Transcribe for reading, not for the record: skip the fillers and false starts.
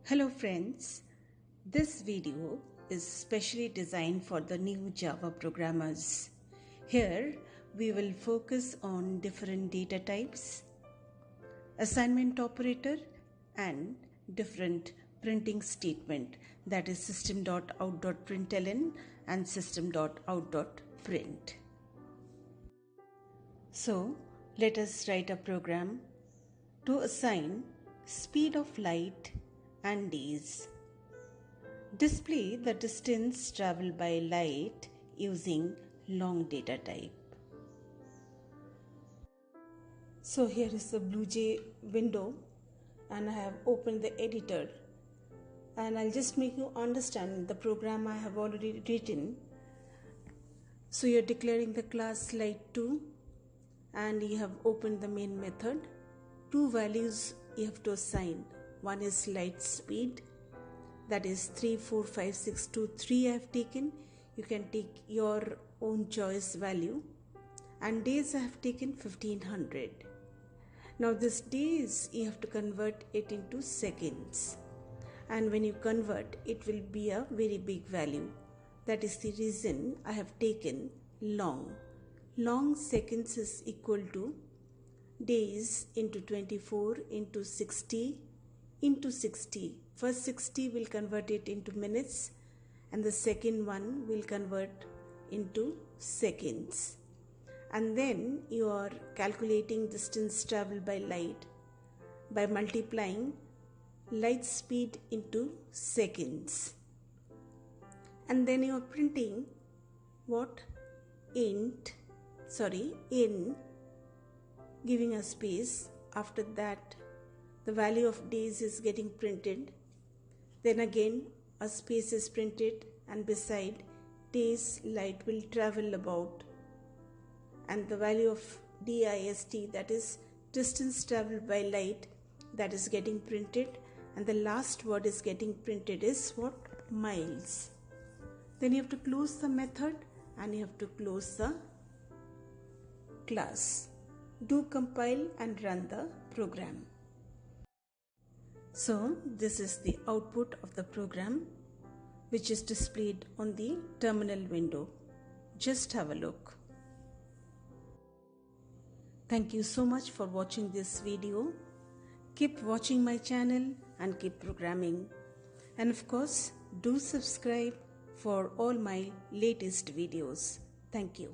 Hello friends, this video is specially designed for the new Java programmers. Here we will focus on different data types, assignment operator and different printing statement, that is system.out.println and system.out.print. So let us write a program to assign speed of light and days. Display the distance traveled by light using long data type. So here is the BlueJ window and I have opened the editor, and I'll just make you understand the program I have already written. So you're declaring the class light2 and you have opened the main method. Two values you have to assign. One is light speed, that is 3, 4, 5, 6, 2, 3 I have taken. You can take your own choice value. And days I have taken 1500. Now this days you have to convert it into seconds. And when you convert, it will be a very big value. That is the reason I have taken long. Long seconds is equal to days into 24 into 60 into 60. First 60 will convert it into minutes and the second one will convert into seconds. And then you are calculating distance traveled by light by multiplying light speed into seconds. And then you are printing what? In, giving a space. After that the value of days is getting printed. Then again a space is printed and beside days light will travel about, and the value of dist, that is distance traveled by light, that is getting printed, and the last word is getting printed is what? Miles. Then you have to close the method and you have to close the class. Do compile and run the program. So this is the output of the program which is displayed on the terminal window. Just have a look. Thank you so much for watching this video. Keep watching my channel and keep programming. And of course, do subscribe for all my latest videos. Thank you.